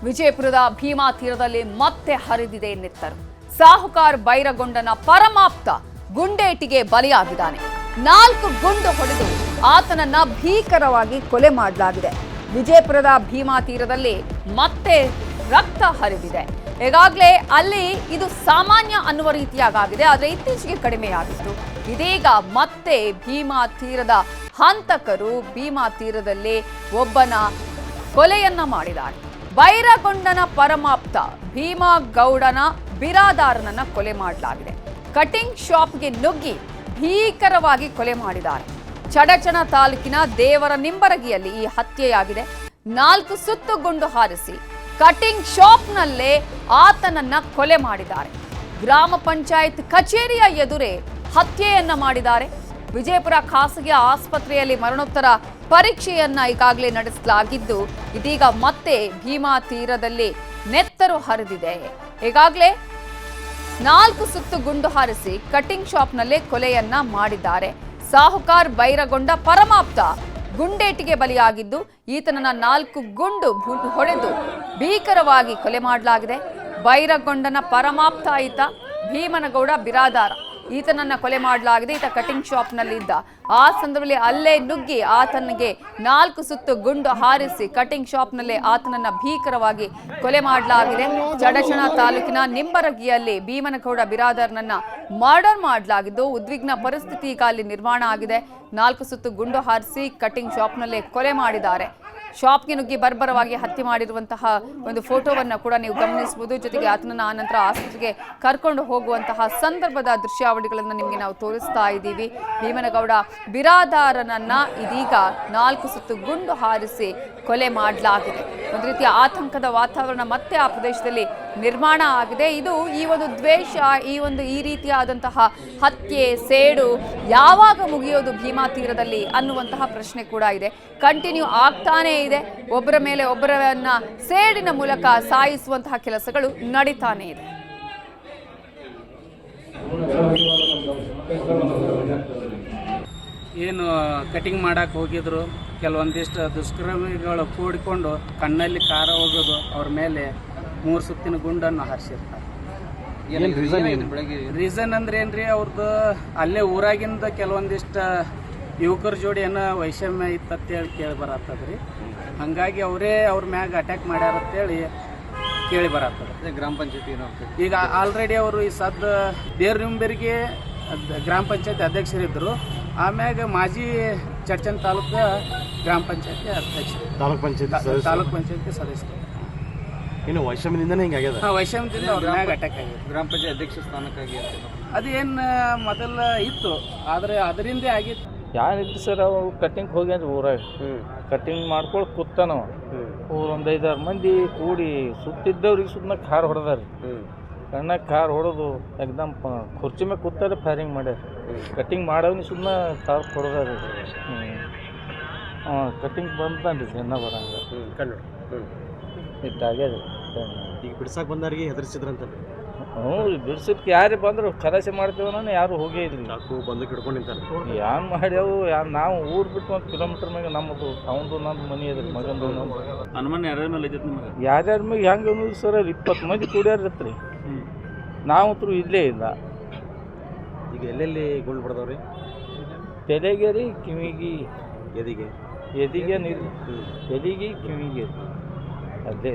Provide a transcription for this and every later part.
ವಿಜಯಪುರದ ಭೀಮಾ ತೀರದಲ್ಲಿ ಮತ್ತೆ ಹರಿದಿದೆ ನೆತ್ತರು. ಸಾಹುಕಾರ್ ಬೈರಗೊಂಡನ ಪರಮಾಪ್ತ ಗುಂಡೇಟಿಗೆ ಬಲಿಯಾಗಿದ್ದಾನೆ. 4 ಗುಂಡು ಹೊಡೆದು ಆತನನ್ನ ಭೀಕರವಾಗಿ ಕೊಲೆ ಮಾಡಲಾಗಿದೆ. ವಿಜಯಪುರದ ಭೀಮಾ ತೀರದಲ್ಲಿ ಮತ್ತೆ ರಕ್ತ ಹರಿದಿದೆ. ಈಗಾಗಲೇ ಅಲ್ಲಿ ಇದು ಸಾಮಾನ್ಯ ಅನ್ನುವ ರೀತಿಯಾಗಿದೆ, ಆದರೆ ಇತ್ತೀಚೆಗೆ ಕಡಿಮೆಯಾಗಿತ್ತು. ಇದೀಗ ಮತ್ತೆ ಭೀಮಾ ತೀರದ ಹಂತಕರು ಭೀಮಾ ತೀರದಲ್ಲಿ ಒಬ್ಬನ ಕೊಲೆಯನ್ನ ಮಾಡಿದ್ದಾರೆ. ಬೈರಗೊಂಡನ ಪರಮಾಪ್ತ ಭೀಮಾ ಗೌಡನ ಬಿರಾದಾರನನ್ನ ಕೊಲೆ ಮಾಡಲಾಗಿದೆ. ಕಟಿಂಗ್ ಶಾಪ್ಗೆ ನುಗ್ಗಿ ಭೀಕರವಾಗಿ ಕೊಲೆ ಮಾಡಿದ್ದಾರೆ. ಚಡಚಣ ತಾಲೂಕಿನ ದೇವರ ನಿಂಬರಗಿಯಲ್ಲಿ ಈ ಹತ್ಯೆಯಾಗಿದೆ. 4 ಸುತ್ತು ಗುಂಡು ಹಾರಿಸಿ ಕಟಿಂಗ್ ಶಾಪ್ನಲ್ಲೇ ಆತನನ್ನ ಕೊಲೆ ಮಾಡಿದ್ದಾರೆ. ಗ್ರಾಮ ಪಂಚಾಯತ್ ಕಚೇರಿಯ ಎದುರೇ ಹತ್ಯೆಯನ್ನ ಮಾಡಿದ್ದಾರೆ. ವಿಜಯಪುರ ಖಾಸಗಿ ಆಸ್ಪತ್ರೆಯಲ್ಲಿ ಮರಣೋತ್ತರ ಪರೀಕ್ಷೆಯನ್ನ ಈಗಾಗಲೇ ನಡೆಸಲಾಗಿದ್ದು, ಇದೀಗ ಮತ್ತೆ ಭೀಮಾ ತೀರದಲ್ಲಿ ನೆತ್ತರು ಹರಿದಿದೆ. ಈಗಾಗಲೇ 4 ಸುತ್ತು ಗುಂಡು ಹಾರಿಸಿ ಕಟಿಂಗ್ ಶಾಪ್ನಲ್ಲೇ ಕೊಲೆಯನ್ನ ಮಾಡಿದ್ದಾರೆ. ಸಾಹುಕಾರ್ ಬೈರಗೊಂಡ ಪರಮಾಪ್ತ ಗುಂಡೇಟಿಗೆ ಬಲಿಯಾಗಿದ್ದು, ಈತನನ್ನ 4 ಗುಂಡು ಹೊಡೆದು ಭೀಕರವಾಗಿ ಕೊಲೆ ಮಾಡಲಾಗಿದೆ. ಬೈರಗೊಂಡನ ಪರಮಾಪ್ತ ಈತ ಭೀಮನಗೌಡ ಬಿರಾದಾರ, ಈತನನ್ನ ಕೊಲೆ ಮಾಡಲಾಗಿದೆ. ಈತ ಕಟಿಂಗ್ ಶಾಪ್ನಲ್ಲಿದ್ದ. ಆ ಸಂದರ್ಭದಲ್ಲಿ ಅಲ್ಲೇ ನುಗ್ಗಿ ಆತನಿಗೆ 4 ಸುತ್ತು ಗುಂಡು ಹಾರಿಸಿ ಕಟಿಂಗ್ ಶಾಪ್ನಲ್ಲೇ ಆತನನ್ನ ಭೀಕರವಾಗಿ ಕೊಲೆ ಮಾಡಲಾಗಿದೆ. ಚಡಚಣ ತಾಲೂಕಿನ ನಿಂಬರಗಿಯಲ್ಲಿ ಭೀಮನಗೌಡ ಬಿರಾದಾರ್ನನ್ನ ಮರ್ಡರ್ ಮಾಡಲಾಗಿದ್ದು, ಉದ್ವಿಗ್ನ ಪರಿಸ್ಥಿತಿ ಈಗ ಅಲ್ಲಿ ನಿರ್ಮಾಣ ಆಗಿದೆ. 4 ಸುತ್ತು ಗುಂಡು ಹಾರಿಸಿ ಕಟಿಂಗ್ ಶಾಪ್ನಲ್ಲೇ ಕೊಲೆ ಮಾಡಿದ್ದಾರೆ. ಶಾಪ್ಗೆ ನುಗ್ಗಿ ಬರ್ಬರವಾಗಿ ಹತ್ಯೆ ಮಾಡಿರುವಂತಹ ಒಂದು ಫೋಟೋವನ್ನು ಕೂಡ ನೀವು ಗಮನಿಸಬಹುದು. ಜೊತೆಗೆ ಆತನನ್ನ ಆನಂತರ ಆಸ್ಪತ್ರೆಗೆ ಕರ್ಕೊಂಡು ಹೋಗುವಂತಹ ಸಂದರ್ಭದ ದೃಶ್ಯಾವಳಿಗಳನ್ನು ನಿಮಗೆ ನಾವು ತೋರಿಸ್ತಾ ಇದ್ದೀವಿ. ಭೀಮನಗೌಡ ಬಿರಾದಾರನನ್ನ ಇದೀಗ 4 ಸುತ್ತು ಗುಂಡು ಹಾರಿಸಿ ಕೊಲೆ ಮಾಡಲಾಗಿದೆ. ಒಂದು ರೀತಿಯ ಆತಂಕದ ವಾತಾವರಣ ಮತ್ತೆ ಆ ಪ್ರದೇಶದಲ್ಲಿ ನಿರ್ಮಾಣ ಆಗಿದೆ. ಇದು ಈ ಒಂದು ದ್ವೇಷ, ಈ ರೀತಿಯಾದಂತಹ ಹತ್ಯೆ, ಸೇಡು ಯಾವಾಗ ಮುಗಿಯೋದು ಭೀಮಾ ತೀರದಲ್ಲಿ ಅನ್ನುವಂತಹ ಪ್ರಶ್ನೆ ಕೂಡ ಇದೆ. ಕಂಟಿನ್ಯೂ ಆಗ್ತಾನೇ ಇದೆ. ಒಬ್ಬರ ಮೇಲೆ ಒಬ್ಬರನ್ನ ಸೇಡಿನ ಮೂಲಕ ಸಾಯಿಸುವಂತಹ ಕೆಲಸಗಳು ನಡೀತಾನೆ ಇದೆ. ಏನು ಕಟಿಂಗ್ ಮಾಡಕ್ಕೆ ಹೋಗಿದ್ರು, ಕೆಲವೊಂದಿಷ್ಟು ದುಷ್ಕರ್ಮಿಗಳು ಕೂಡಿಕೊಂಡು ಕಣ್ಣಲ್ಲಿ ಕಾರ ಹೋಗೋದು, ಅವ್ರ ಮೇಲೆ 3 ಸುತ್ತಿನ ಗುಂಡನ್ನು ಹಾರಿಸಿರ್ತಾರೆ. ರೀಸನ್ ಅಂದ್ರೆ ಏನ್ರಿ, ಅವ್ರದ್ದು ಅಲ್ಲೇ ಊರಾಗಿಂದ ಕೆಲವೊಂದಿಷ್ಟು ಯುವಕರ ಜೋಡಿ ಏನೋ ವೈಷಮ್ಯ ಇತ್ತಂತೇಳಿ ಕೇಳಿ ಬರತ್ತದ್ರಿ. ಹಂಗಾಗಿ ಅವರೇ ಅವ್ರ ಮ್ಯಾಗ ಅಟ್ಯಾಕ್ ಮಾಡ್ಯಾರ ಅಂತೇಳಿ ಕೇಳಿ ಬರತ್ತದ. ಗ್ರಾಮ ಪಂಚಾಯತಿ ಈಗ ಆಲ್ರೆಡಿ ಅವರು ಈ ಸದ್ದ ದೇವ್ರಿಂಬರಿಗೆ ಗ್ರಾಮ ಪಂಚಾಯತಿ ಅಧ್ಯಕ್ಷರಿದ್ರು. ಆಮ್ಯಾಗ ಮಾಜಿ ಚಡ್ಚನ್ ತಾಲೂಕು ಗ್ರಾಮ ಪಂಚಾಯತಿ ಅಧ್ಯಕ್ಷರು, ತಾಲೂಕ್ ಪಂಚಾಯತಿ ಸದಸ್ಯರು. ಇನ್ನು ವೈಷಮ್ಯದಿಂದನೇ ಹಿಂಗಾಗ್ಯದ. ವೈಷಮ್ಯದಿಂದ ಅವ್ರ ಮ್ಯಾಗ ಅಟ್ಯಾಕ್ ಆಗಿದೆ. ಗ್ರಾಮ ಪಂಚಾಯತ್ ಅಧ್ಯಕ್ಷ ಸ್ಥಾನಕ್ಕಾಗಿ ಅದೇನು ಮೊದಲ ಇತ್ತು, ಆದರೆ ಅದರಿಂದೇ ಆಗಿತ್ತು. ಯಾರಿತ್ತು ಸರ್, ಅವು ಕಟಿಂಗ್ ಹೋಗ್ಯಾನ್ರಿ ಊರಾಗ. ಕಟಿಂಗ್ ಮಾಡ್ಕೊಂಡು ಕೂತಾನವ. ಒಂದು 5-6 ಮಂದಿ ಕೂಡಿ ಸುತ್ತಿದ್ದವ್ರಿಗೆ ಸುಮ್ಮನೆ ಕಾರ್ ಹೊಡೆದಾರಿ. ಕಣ್ಣಾಗ ಕಾರ್ ಹೊಡೆದು ಎಕ್ದಮ್ ಕುರ್ಚಿ ಮೇಲೆ ಕೂತಾರೆ ಫೈರಿಂಗ್ ಮಾಡ್ಯಾರ. ಕಟಿಂಗ್ ಮಾಡೋನಿ ಸುಮ್ಮನೆ ಕಾರ್ ಹೊಡೆದಾರಿ. ಕಟಿಂಗ್ ಬಂತಾನ್ರಿ ಜನ ಬರಂಗ ಇಟ್ಟಾಗ್ಯದ. ಈಗ ಬಿಡ್ಸಕ್ಕೆ ಬಂದವ್ರಿಗೆ ಹೆದರ್ಸಿದ್ರಂತ. ಹ್ಞೂ ರೀ, ಬಿಡ್ಸಿದ್ಕೆ ಯಾರೇ ಬಂದ್ರು ಖಲಾಸೆ ಮಾಡ್ತೇವೆ ನಾನು ಯಾರು ಹೋಗೇ ಇದ್ರಿ. ನಾಲ್ಕು ಬಂದು ಹಿಡ್ಕೊಂಡು ನಿಂತಾರೆ. ಏನು ಮಾಡ್ಯಾವು, ನಾವು ಊರು ಬಿಟ್ಟು 1 ಕಿಲೋಮೀಟರ್ ಮ್ಯಾಗ ನಮ್ಮದು ಅವನದು ನಂದು ಮನೆ ಅದ್ರಿ, ಮಗಂದು ನಮ್ದು. ಅನುಮಾನ ಯಾರ್ಯಾರ ಮೇಲೆ ಐತಿ ನಿಮಗೆ? ಯಾರ್ಯಾರ ಮ್ಯಾಗ ಹೆಂಗೆ ಅನ್ನೋದು ಸರ್, 20 ಮಂದಿ ಕೂಡ್ಯಾರತ್ರಿ. ನಾವಂತರೂ ಇಲ್ಲೇ ಇಲ್ಲ. ಈಗ ಎಲ್ಲೆಲ್ಲಿ ಗುಂಡು ಬಿಡ್ದವ್ರಿ? ತಲೆಗೆ ರೀ, ಕಿವಿಗೆ, ಎದಿಗೆ ನೀರು, ಎದಿಗೆ ಕಿವಿಗೆ, ಅದೇ.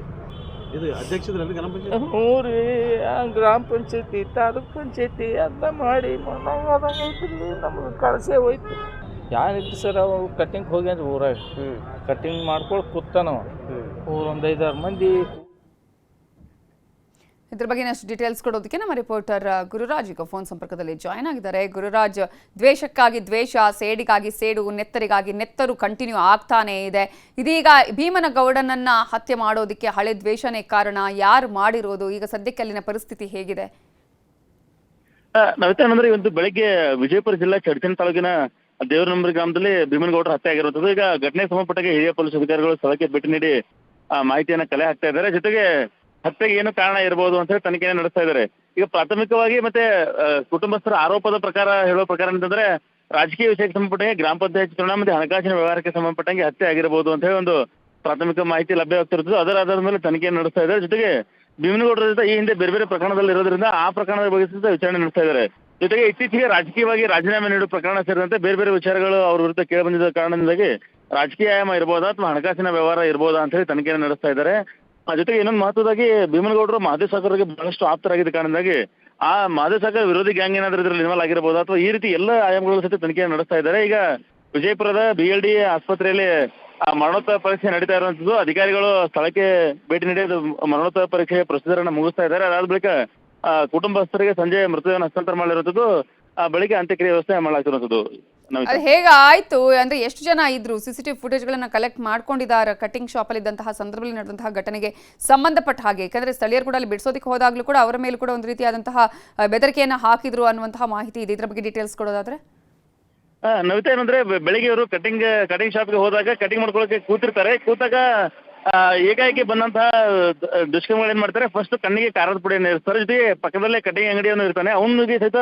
ಇದು ಅಧ್ಯಕ್ಷರಲ್ಲಿ ಗ್ರಾಮ ಪಂಚಾಯತ್? ಹ್ಞೂ ರೀ, ಗ್ರಾಮ ಪಂಚಾಯತಿ ತಾಲೂಕ್ ಪಂಚಾಯತಿ ಅಂತ ಮಾಡಿ ಐತ್ರಿ. ನಮ್ಗೆ ಕಳಸೆ ಹೋಯ್ತು. ಯಾರಿತ್ತು ಸರ್, ಅವು ಕಟಿಂಗ್ ಹೋಗ್ಯಾನ್ರಿ ಊರಾಗ. ಕಟಿಂಗ್ ಮಾಡ್ಕೊಂಡು ಕೂತಾನವ. ಒಂದು 5-6 ಮಂದಿ. ಇದ್ರ ಬಗ್ಗೆ ಇನ್ನಷ್ಟು ಡೀಟೇಲ್ಸ್ ಕೊಡೋದಕ್ಕೆ ನಮ್ಮ ರಿಪೋರ್ಟರ್ ಗುರುರಾಜ್ ಈಗ ಫೋನ್ ಸಂಪರ್ಕದಲ್ಲಿ ಜಾಯ್ನ್ ಆಗಿದ್ದಾರೆ. ಗುರುರಾಜ್, ದ್ವೇಷಕ್ಕಾಗಿ ದ್ವೇಷ, ಸೇಡಿಗಾಗಿ ಸೇಡು, ನೆತ್ತರಿಗಾಗಿ ನೆತ್ತರು ಕಂಟಿನ್ಯೂ ಆಗ್ತಾನೇ ಇದೆ. ಇದೀಗ ಭೀಮನಗೌಡನನ್ನ ಹತ್ಯೆ ಮಾಡೋದಕ್ಕೆ ಹಳೆ ದ್ವೇಷನೇ ಕಾರಣ. ಯಾರು ಮಾಡಿರೋದು? ಈಗ ಸದ್ಯಕ್ಕೆ ಅಲ್ಲಿನ ಪರಿಸ್ಥಿತಿ ಹೇಗಿದೆ? ನವಿತಾನಂದ್ರೆ ಇವತ್ತು ಬೆಳಗ್ಗೆ ವಿಜಯಪುರ ಜಿಲ್ಲಾ ಚಡ್ಚನ್ ತಾಲೂಕಿನ ದೇವರನಂಬರಿ ಗ್ರಾಮದಲ್ಲಿ ಭೀಮನಗೌಡರ ಹತ್ಯೆ ಆಗಿರುತ್ತದೆ. ಈಗ ಘಟನೆಗೆ ಸಂಬಂಧಪಟ್ಟಾಗ ಹಿರಿಯ ಪೊಲೀಸ್ ಅಧಿಕಾರಿಗಳು ಸ್ಥಳಕ್ಕೆ ಭೇಟಿ ನೀಡಿ ಮಾಹಿತಿಯನ್ನ ಕಲೆ ಹಾಕ್ತಾ ಇದ್ದಾರೆ. ಜೊತೆಗೆ ಹತ್ಯೆಗೆ ಏನು ಕಾರಣ ಇರಬಹುದು ಅಂತ ಹೇಳಿ ತನಿಖೆಯನ್ನು ನಡೆಸ್ತಾ ಇದ್ದಾರೆ. ಈಗ ಪ್ರಾಥಮಿಕವಾಗಿ ಮತ್ತೆ ಕುಟುಂಬಸ್ಥರ ಆರೋಪದ ಪ್ರಕಾರ ಹೇಳುವ ಪ್ರಕಾರ ಅಂತಂದ್ರೆ ರಾಜಕೀಯ ವಿಷಯಕ್ಕೆ ಸಂಬಂಧಪಟ್ಟಂಗೆ ಗ್ರಾಮ ಪಂಚಾಯತ್ ಚುನಾವಣೆ ಮತ್ತು ಹಣಕಾಸಿನ ವ್ಯವಹಾರಕ್ಕೆ ಸಂಬಂಧಪಟ್ಟಂಗೆ ಹತ್ಯೆ ಆಗಿರಬಹುದು ಅಂತ ಹೇಳಿ ಒಂದು ಪ್ರಾಥಮಿಕ ಮಾಹಿತಿ ಲಭ್ಯವಾಗ್ತಿರುತ್ತದೆ. ಅದರ ಆಧಾರದ ಮೇಲೆ ತನಿಖೆ ನಡೆಸ್ತಾ ಇದ್ದಾರೆ. ಜೊತೆಗೆ ಭೀಮನಗೌಡರ ಜೊತೆ ಈ ಹಿಂದೆ ಬೇರೆ ಬೇರೆ ಪ್ರಕರಣದಲ್ಲಿ ಇರೋದ್ರಿಂದ ಆ ಪ್ರಕರಣದ ಬಗ್ಗೆ ಸಹಿತ ವಿಚಾರಣೆ ನಡೆಸ್ತಾ ಇದ್ದಾರೆ. ಜೊತೆಗೆ ಇತ್ತೀಚೆಗೆ ರಾಜಕೀಯವಾಗಿ ರಾಜೀನಾಮೆ ನೀಡುವ ಪ್ರಕರಣ ಸೇರಿದಂತೆ ಬೇರೆ ಬೇರೆ ವಿಚಾರಗಳು ಅವ್ರ ವಿರುದ್ಧ ಕೇಳಿ ಬಂದಿದ್ದ ಕಾರಣದಿಂದಾಗಿ ರಾಜಕೀಯ ಆಯಾಮ ಇರ್ಬೋದಾ ಅಥವಾ ಹಣಕಾಸಿನ ವ್ಯವಹಾರ ಇರ್ಬೋದಾ ಅಂತ ಹೇಳಿ ತನಿಖೆಯನ್ನು ನಡೆಸ್ತಾ ಇದ್ದಾರೆ. ಜೊತೆಗೆ ಇನ್ನೊಂದು ಮಹತ್ವದಾಗಿ ಭೀಮನಗೌಡರು ಮಹದೇವ್ ಸಾಗರ್ಗೆ ಬಹಳಷ್ಟು ಆಪ್ತರಾಗಿದ್ದ ಕಾರಣದಿಂದಾಗಿ ಆ ಮಹದೇವ್ ಸಾಗರ್ ವಿರೋಧಿ ಗ್ಯಾಂಗ್ ಏನಾದ್ರೂ ಇದರಲ್ಲಿ ಇನ್ವಾಲ್ವ್ ಆಗಿರ್ಬೋದಾ ಅಥವಾ ಈ ರೀತಿ ಎಲ್ಲ ಆಯಾಮಗಳು ಸಹಿತ ತನಿಖೆಯನ್ನು ನಡೆಸ್ತಾ ಇದ್ದಾರೆ. ಈಗ ವಿಜಯಪುರದ BLD ಆಸ್ಪತ್ರೆಯಲ್ಲಿ ಆ ಮರಣೋತ್ತರ ಪರೀಕ್ಷೆ ನಡೀತಾ ಇರುವಂತದ್ದು. ಅಧಿಕಾರಿಗಳು ಸ್ಥಳಕ್ಕೆ ಭೇಟಿ ನೀಡಿ ಮರಣೋತ್ತರ ಪರೀಕ್ಷೆಯ ಪ್ರೊಸೀಜರ್ ಅನ್ನು ಮುಗಿಸ್ತಾ ಇದ್ದಾರೆ. ಅದಾದ ಬಳಿಕ ಕುಟುಂಬಸ್ಥರಿಗೆ ಸಂಜೆ ಮೃತದೇಹವನ್ನು ಹಸ್ತಾಂತರ ಮಾಡಿರುವಂತದ್ದು. ಬೆಳಿಗ್ಗೆ ಅಂತ್ಯಕ್ರಿಯೆ ವ್ಯವಸ್ಥೆ ಮಾಡಲಾಗ್ತಿರುವಂತದ್ದು. ಅದು ಹೇಗೆ ಆಯ್ತು ಅಂದ್ರೆ ಎಷ್ಟು ಜನ ಇದ್ರು? CCTV ಫುಟೇಜ್ಗಳನ್ನ ಕಲೆಕ್ಟ್ ಮಾಡ್ಕೊಂಡಿದ್ದಾರೆ ಕಟಿಂಗ್ ಶಾಪ್ ಅಲ್ಲಿ ಇದ್ದಂತಹ ಸಂದರ್ಭದಲ್ಲಿ ನಡೆದಂತಹ ಘಟನೆಗೆ ಸಂಬಂಧಪಟ್ಟ ಹಾಗೆ. ಯಾಕಂದ್ರೆ ಸ್ಥಳೀಯರು ಕೂಡ ಅಲ್ಲಿ ಬಿಡಿಸೋದಕ್ಕೆ ಹೋದಾಗ್ಲೂ ಕೂಡ ಅವರ ಮೇಲೆ ಕೂಡ ಒಂದು ರೀತಿಯಾದಂತಹ ಬೆದರಿಕೆಯನ್ನ ಹಾಕಿದ್ರು ಅನ್ನುವಂತಹ ಮಾಹಿತಿ ಇದೆ. ಇದ್ರ ಬಗ್ಗೆ ಡೀಟೇಲ್ಸ್ ಕೊಡೋದಾದ್ರೆ ನವಿತಾ ಏನಂದ್ರೆ ಬೆಳಿಗ್ಗೆ ಇವರು ಕಟಿಂಗ್ ಶಾಪ್ಗೆ ಹೋದಾಗ ಕಟಿಂಗ್ ಮಾಡ್ಕೊಳ್ಳೋಕೆ ಕೂತಾಗ ಏಕಾಏಕಿ ಬಂದಂತಹ ದುಷ್ಕರ್ಮಿಗಳು ಏನ್ ಮಾಡ್ತಾರೆ, ಫಸ್ಟ್ ಕಣ್ಣಿಗೆ ಖಾರದ ಪುಡಿಯನ್ನು ಇರ್ತಾರೆ. ಜೊತೆಗೆ ಪಕ್ಕದಲ್ಲೇ ಕಟಿಂಗ್ ಅಂಗಡಿಯನ್ನು ಇರ್ತಾನೆ, ಅವನಿಗೆ ಸಹಿತ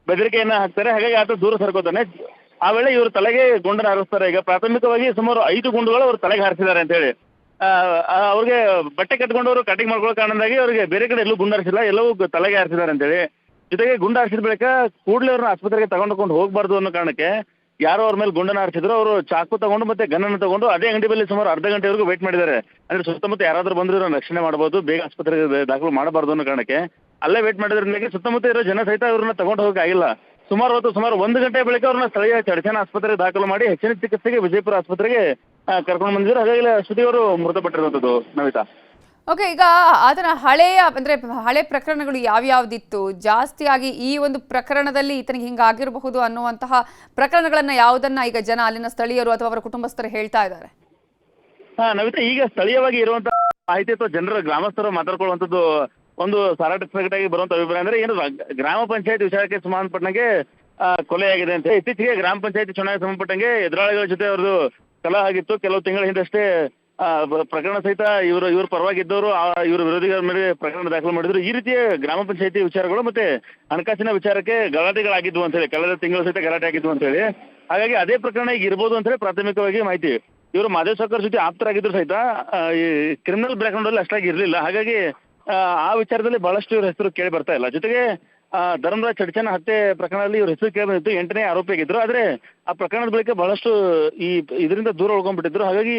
ಬೆದರಿಕೆಯನ್ನ ಹಾಕ್ತಾರೆ. ಹಾಗಾಗಿ ಆತ ದೂರ ಸರ್ಕೋತಾನೆ. ಆ ವೇಳೆ ಇವರು ತಲೆಗೆ ಗುಂಡನ್ನು ಹಾರಿಸ್ತಾರೆ. ಈಗ ಪ್ರಾಥಮಿಕವಾಗಿ ಸುಮಾರು 5 ಗುಂಡುಗಳು ಅವ್ರು ತಲೆಗೆ ಹಾರಿಸಿದ್ದಾರೆ ಅಂತ ಹೇಳಿ ಅವ್ರಿಗೆ ಬಟ್ಟೆ ಕಟ್ಕೊಂಡವರು ಕಟಿಂಗ್ ಮಾಡ್ಕೊಳ್ಳೋ ಕಾರಣದಾಗಿ ಅವರಿಗೆ ಬೇರೆ ಕಡೆ ಎಲ್ಲೂ ಗುಂಡು ಹಾರಿಸಿಲ್ಲ, ಎಲ್ಲವೂ ತಲೆಗೆ ಹಾರಿಸಿದ್ದಾರೆ ಅಂತೇಳಿ. ಜೊತೆಗೆ ಗುಂಡು ಹಾರಿಸಿದ ಬಳಿಕ ಕೂಡಲೇ ಅವ್ರನ್ನ ಆಸ್ಪತ್ರೆಗೆ ತಗೊಂಡು ಹೋಗಬಾರ್ದು ಅನ್ನೋ ಕಾರಣಕ್ಕೆ ಯಾರೋ ಅವ್ರ ಮೇಲೆ ಗುಂಡನ್ನು ಹಾರಿಸಿದ್ರು. ಅವರು ಚಾಕು ತಗೊಂಡು ಮತ್ತೆ ಗನ್ನನ್ನು ತಗೊಂಡು ಅದೇ ಅಂಗಡಿ ಬಳಿ ಸುಮಾರು ಅರ್ಧ ಗಂಟೆವರೆಗೂ ವೇಟ್ ಮಾಡಿದ್ದಾರೆ. ಅಂದ್ರೆ ಸುತ್ತಮುತ್ತ ಯಾರಾದ್ರೂ ಬಂದ್ರು ಇವ್ರನ್ನ ರಕ್ಷಣೆ ಮಾಡಬಹುದು, ಬೇಗ ಆಸ್ಪತ್ರೆಗೆ ದಾಖಲು ಮಾಡಬಾರ್ದು ಅನ್ನೋ ಕಾರಣಕ್ಕೆ ಅಲ್ಲೇ ವೇಟ್ ಮಾಡಿದ್ರಿಂದ ಸುತ್ತಮುತ್ತ ಇರೋ ಜನ ಸಹಿತ ಇವ್ರನ್ನ ತಗೊಂಡು ಹೋಗಕ್ಕೆ ಆಗಿಲ್ಲ. ಸುಮಾರು 1 ಗಂಟೆ ಬಳಿಕ ಅವ್ರನ್ನ ಸ್ಥಳೀಯ ಚಡಚಣ ಆಸ್ಪತ್ರೆಗೆ ದಾಖಲು ಮಾಡಿ ಹೆಚ್ಚಿನ ಚಿಕಿತ್ಸೆಗೆ ವಿಜಯಪುರ ಆಸ್ಪತ್ರೆಗೆ ಕರ್ಕೊಂಡು ಬಂದಿದ್ರು. ಹಾಗಾಗಿ ಶ್ರುತಿ ಅವರು ಮೃತಪಟ್ಟಿರುವಂತದ್ದು. ನವಿತಾ, ಓಕೆ, ಈಗ ಅದರ ಹಳೆ ಪ್ರಕರಣಗಳು ಯಾವ್ಯಾವ್ದಿತ್ತು ಜಾಸ್ತಿಯಾಗಿ ಈ ಒಂದು ಪ್ರಕರಣದಲ್ಲಿ ಈತನಿಗೆ ಹಿಂಗಾಗಿರಬಹುದು ಅನ್ನುವಂತಹ ಪ್ರಕರಣಗಳನ್ನ ಯಾವುದನ್ನ ಈಗ ಜನ ಅಲ್ಲಿನ ಸ್ಥಳೀಯರು ಅಥವಾ ಅವರ ಕುಟುಂಬಸ್ಥರು ಹೇಳ್ತಾ ಇದ್ದಾರೆ? ನವಿತಾ, ಈಗ ಸ್ಥಳೀಯವಾಗಿ ಇರುವಂತಹ ಮಾಹಿತಿ ಅಥವಾ ಜನರ ಗ್ರಾಮಸ್ಥರು ಮಾತಾಡ್ಕೊಳ್ಳುವಂಥದ್ದು ಒಂದು ಸಾರಾಟವಾಗಿ ಬರುವಂತ ಅಭಿಪ್ರಾಯ ಅಂದ್ರೆ ಏನು, ಗ್ರಾಮ ಪಂಚಾಯತ್ ವಿಚಾರಕ್ಕೆ ಸಂಬಂಧಪಟ್ಟಂಗೆ ಕೊಲೆಯಾಗಿದೆ ಅಂತ. ಇತ್ತೀಚೆಗೆ ಗ್ರಾಮ ಪಂಚಾಯತಿ ಚುನಾವಣೆ ಸಂಬಂಧಪಟ್ಟಂಗೆ ಎದುರಾಳಿಗಳ ಜೊತೆ ಅವ್ರದ್ದು ಕಲಹ ಆಗಿತ್ತು. ಕೆಲವು ತಿಂಗಳ ಹಿಂದಷ್ಟೇ ಪ್ರಕರಣ ಸಹಿತ ಇವ್ರ ಪರವಾಗಿದ್ದವರು ಇವ್ರ ವಿರೋಧಿಗಳ ಮೇಲೆ ಪ್ರಕರಣ ದಾಖಲು ಮಾಡಿದ್ರು. ಈ ರೀತಿಯ ಗ್ರಾಮ ಪಂಚಾಯತಿ ವಿಚಾರಗಳು ಮತ್ತೆ ಹಣಕಾಸಿನ ವಿಚಾರಕ್ಕೆ ಗಲಾಟೆಗಳಾಗಿದ್ವು ಅಂತ ಹೇಳಿ, ಕಳೆದ ತಿಂಗಳು ಸಹಿತ ಗಲಾಟೆ ಆಗಿದ್ವು ಅಂತ ಹೇಳಿ. ಹಾಗಾಗಿ ಅದೇ ಪ್ರಕರಣ ಈಗ ಇರ್ಬೋದು ಅಂತ ಹೇಳಿ ಪ್ರಾಥಮಿಕವಾಗಿ ಮಾಹಿತಿ. ಇವರು ಮಹದೇವ್ ಸಾಗರ್ ಜೊತೆ ಆಪ್ತರಾಗಿದ್ರು ಸಹಿತ ಈ ಕ್ರಿಮಿನಲ್ ಬ್ಯಾಕ್ಗ್ರೌಂಡ್ ಅಲ್ಲಿ ಅಷ್ಟಾಗಿ ಇರಲಿಲ್ಲ. ಹಾಗಾಗಿ ಆ ವಿಚಾರದಲ್ಲಿ ಬಹಳಷ್ಟು ಇವ್ರ ಹೆಸರು ಕೇಳಿ ಬರ್ತಾ ಇಲ್ಲ. ಜೊತೆಗೆ ಧರ್ಮರಾಜ್ ಚಡಚಣ ಹತ್ಯೆ ಪ್ರಕರಣದಲ್ಲಿ ಇವ್ರ ಹೆಸರು ಕೇಳಿ ಬಂದಿತ್ತು. 8ನೇ ಆರೋಪಿಯಾಗಿದ್ರು. ಆದ್ರೆ ಆ ಪ್ರಕರಣದ ಬಳಿಕ ಬಹಳಷ್ಟು ಇದರಿಂದ ದೂರ ಉಳ್ಕೊಂಡ್ಬಿಟ್ಟಿದ್ರು. ಹಾಗಾಗಿ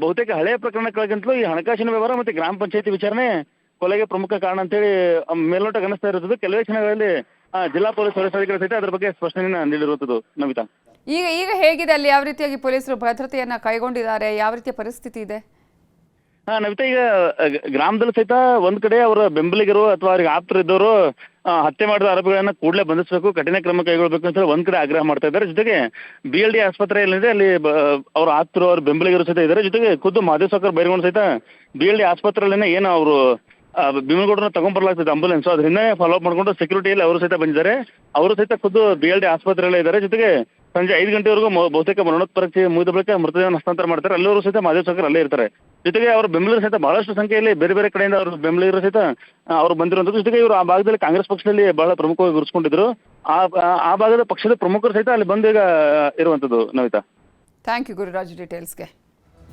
ಬಹುತೇಕ ಹಳೆಯ ಪ್ರಕರಣಗಳಿಗಿಂತಲೂ ಈ ಹಣಕಾಸಿನ ವ್ಯವಹಾರ ಮತ್ತೆ ಗ್ರಾಮ ಪಂಚಾಯತಿ ವಿಚಾರಣೆ ಕೊಲೆಗೆ ಪ್ರಮುಖ ಕಾರಣ ಅಂತೇಳಿ ಮೇಲ್ನೋಟಕ್ಕೆ ಅನಿಸ್ತಾ ಇರುತ್ತದೆ. ಕೆಲವೇ ಕ್ಷಣಗಳಲ್ಲಿ ಜಿಲ್ಲಾ ಪೊಲೀಸ್ ವರಿಷ್ಠಾಧಿಕಾರಿ ಸಹಿತ ಅದರ ಬಗ್ಗೆ ಸ್ಪಷ್ಟನೆಯನ್ನು ನೀಡಿರುವಂಥದ್ದು. ನವಿತಾ, ಈಗ ಹೇಗಿದೆ ಅಲ್ಲಿ? ಯಾವ ರೀತಿಯಾಗಿ ಪೊಲೀಸರು ಭದ್ರತೆಯನ್ನ ಕೈಗೊಂಡಿದ್ದಾರೆ? ಯಾವ ರೀತಿಯ ಪರಿಸ್ಥಿತಿ ಇದೆ? ನವಿತಾ, ಈಗ ಗ್ರಾಮದಲ್ಲಿ ಸಹಿತ ಒಂದ್ ಕಡೆ ಅವರ ಬೆಂಬಲಿಗರು ಅಥವಾ ಅವ್ರಿಗೆ ಆಪ್ತರಿದ್ದವರು ಹತ್ಯೆ ಮಾಡಿದ ಆರೋಪಿಗಳನ್ನ ಕೂಡಲೇ ಬಂಧಿಸಬೇಕು, ಕಠಿಣ ಕ್ರಮ ಕೈಗೊಳ್ಳಬೇಕು ಅಂತ ಒಂದ್ ಕಡೆ ಆಗ್ರಹ ಮಾಡ್ತಾ ಇದ್ದಾರೆ. ಜೊತೆಗೆ BLD ಆಸ್ಪತ್ರೆ ಏನಿದೆ ಅಲ್ಲಿ ಅವ್ರ ಆಪ್ತರು ಅವ್ರ ಬೆಂಬಲಿಗರು ಸಹಿತ ಇದ್ದಾರೆ. ಜೊತೆಗೆ ಖುದ್ದು ಮಹದೇವ್ ಸಾಗರ್ ಬೈರಗೊಂಡು ಸಹಿತ BLD ಆಸ್ಪತ್ರೆಯಲ್ಲೇನೆ ಏನು ಅವರು ಭೀಮನಗೌಡರನ್ನ ತಗೊಂಡ್ಬರ್ಲಾಗ್ತದೆ ಆಂಬುಲೆನ್ಸ್, ಅದರಿಂದ ಫಾಲೋ ಅಪ್ ಮಾಡ್ಕೊಂಡು ಸೆಕ್ಯೂರಿಟಿಯಲ್ಲಿ ಅವರು ಸಹಿತ ಬಂದಿದ್ದಾರೆ. ಅವರು ಸಹಿತ ಖುದ್ದು BLD ಆಸ್ಪತ್ರೆಯಲ್ಲೇ ಇದ್ದಾರೆ. ಜೊತೆಗೆ ಸಂಜೆ 5 ಗಂಟೆವರೆಗೂ ಬಹುತೇಕ ಮರಣೋತ್ತರ ಪರೀಕ್ಷೆ ಮುಗಿದ ಬಳಿಕ ಮೃತದೇಹವನ್ನು ಹಸ್ತಾಂತರ ಮಾಡ್ತಾರೆ. ಅಲ್ಲಿವರು ಸಹಿತ ಮಹದೇವ್ ಸಾಗರ್ ಅಲ್ಲೇ ಇರ್ತಾರೆ. ಜೊತೆಗೆ ಅವರ ಬೆಂಬಲಿಗರು ಸಹಿತ ಬಹಳಷ್ಟು ಸಂಖ್ಯೆಯಲ್ಲಿ ಬೇರೆ ಬೇರೆ ಕಡೆಯಿಂದ ಅವ್ರ ಬೆಂಬಲಿಗರು ಸಹಿತ ಅವರು ಬಂದಿರುವಂಥದ್ದು. ಜೊತೆಗೆ ಇವರು ಆ ಭಾಗದಲ್ಲಿ ಕಾಂಗ್ರೆಸ್ ಪಕ್ಷದಲ್ಲಿ ಬಹಳ ಪ್ರಮುಖವಾಗಿ ಗುರುಸ್ಕೊಂಡಿದ್ರು. ಆ ಭಾಗದ ಪಕ್ಷದ ಪ್ರಮುಖರು ಸಹಿತ ಅಲ್ಲಿ ಬಂದು ಈಗ ಇರುವಂಥದ್ದು. Navita, thank you Gururaj ಡೀಟೇಲ್ಸ್ಗೆ.